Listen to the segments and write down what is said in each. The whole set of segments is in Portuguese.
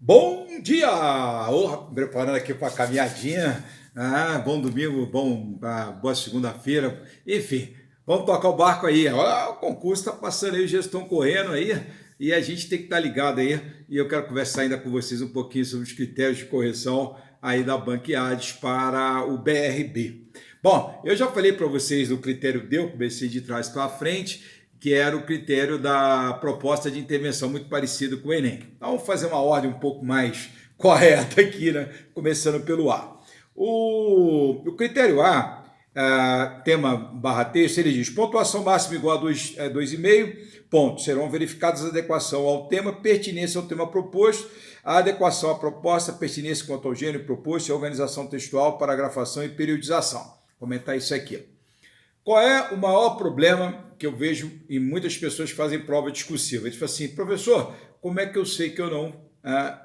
Bom dia! Preparando aqui para a caminhadinha. Bom domingo, boa segunda-feira. Enfim, vamos tocar o barco aí. Ó, o concurso está passando aí, os dias estão correndo aí e a gente tem que estar ligado aí. E eu quero conversar ainda com vocês um pouquinho sobre os critérios de correção aí da Banquiades para o BRB. Bom, eu já falei para vocês do critério D, eu comecei de trás para frente, que era o critério da proposta de intervenção, muito parecido com o Enem. Então, vamos fazer uma ordem um pouco mais correta aqui, né? Começando pelo A. O critério A, tema barra texto, ele diz: pontuação máxima igual a 2,5 pontos. Serão verificadas a adequação ao tema, pertinência ao tema proposto, a adequação à proposta, pertinência quanto ao gênero proposto, a organização textual, paragrafação e periodização. Vou comentar isso aqui. Qual é o maior problema que eu vejo em muitas pessoas que fazem prova discursiva? Eles falam assim: professor, como é que eu sei que eu não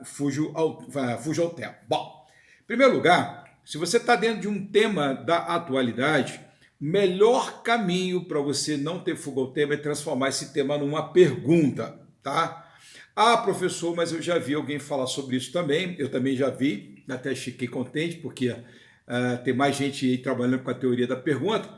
fujo ao tema? Bom, em primeiro lugar, se você está dentro de um tema da atualidade, o melhor caminho para você não ter fuga ao tema é transformar esse tema numa pergunta, tá? Ah, professor, mas eu já vi alguém falar sobre isso também, eu também já vi, até fiquei contente, porque tem mais gente aí trabalhando com a teoria da pergunta.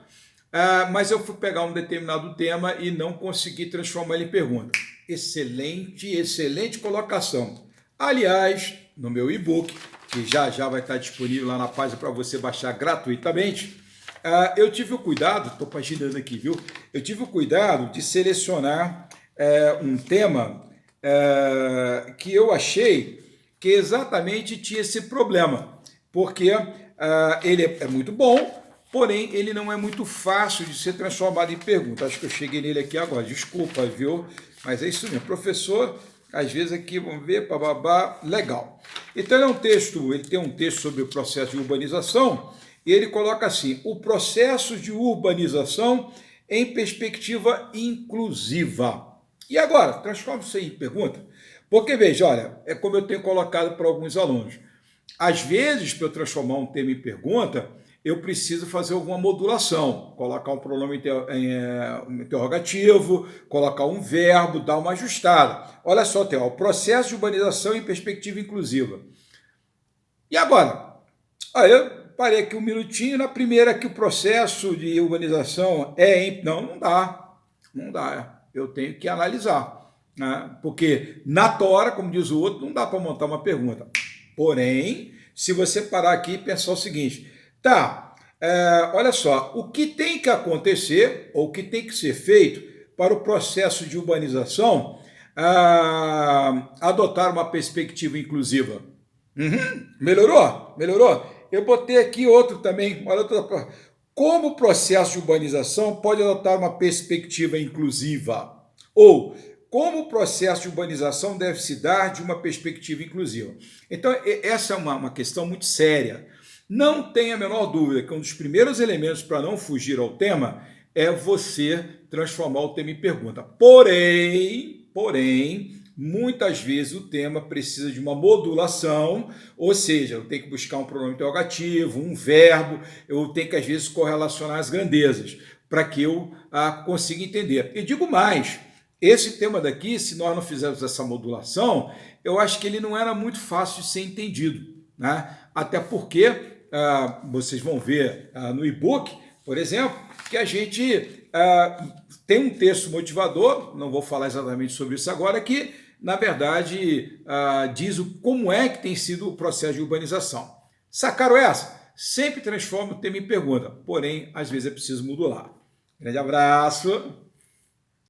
Mas eu fui pegar um determinado tema e não consegui transformar ele em pergunta. Excelente colocação. Aliás, no meu e-book, que já vai estar disponível lá na página para você baixar gratuitamente, eu tive o cuidado, estou paginando aqui, viu? Eu tive o cuidado de selecionar um tema que eu achei que exatamente tinha esse problema, porque ele é muito bom, porém, ele não é muito fácil de ser transformado em pergunta. Acho que eu cheguei nele aqui agora. Desculpa, viu? Mas é isso mesmo. Professor, às vezes aqui, vamos ver, bababá, legal. Então, ele tem um texto sobre o processo de urbanização, e ele coloca assim: o processo de urbanização em perspectiva inclusiva. E agora, transforma isso aí em pergunta? Porque, veja, olha, é como eu tenho colocado para alguns alunos. Às vezes, para eu transformar um tema em pergunta, eu preciso fazer alguma modulação, colocar um pronome interrogativo, colocar um verbo, dar uma ajustada. Olha só, tem o processo de urbanização em perspectiva inclusiva. E agora? Eu parei aqui um minutinho, na primeira que o processo de urbanização Não dá. Não dá. Eu tenho que analisar. Né? Porque na tora, como diz o outro, não dá para montar uma pergunta. Porém, se você parar aqui e pensar o seguinte: tá, olha só, o que tem que acontecer, ou o que tem que ser feito para o processo de urbanização adotar uma perspectiva inclusiva? Melhorou? Melhorou? Eu botei aqui outro também. Olha, como o processo de urbanização pode adotar uma perspectiva inclusiva? Ou como o processo de urbanização deve se dar de uma perspectiva inclusiva? Então, essa é uma questão muito séria. Não tenha a menor dúvida que um dos primeiros elementos para não fugir ao tema é você transformar o tema em pergunta. Porém, muitas vezes o tema precisa de uma modulação, ou seja, eu tenho que buscar um pronome interrogativo, um verbo, eu tenho que, às vezes, correlacionar as grandezas, para que eu consiga entender. E digo mais, esse tema daqui, se nós não fizermos essa modulação, eu acho que ele não era muito fácil de ser entendido, né? Até porque vocês vão ver no e-book, por exemplo, que a gente tem um texto motivador, não vou falar exatamente sobre isso agora, que, na verdade, diz como é que tem sido o processo de urbanização. Sacaram essa? Sempre transforma o tema em pergunta, porém, às vezes é preciso modular. Grande abraço!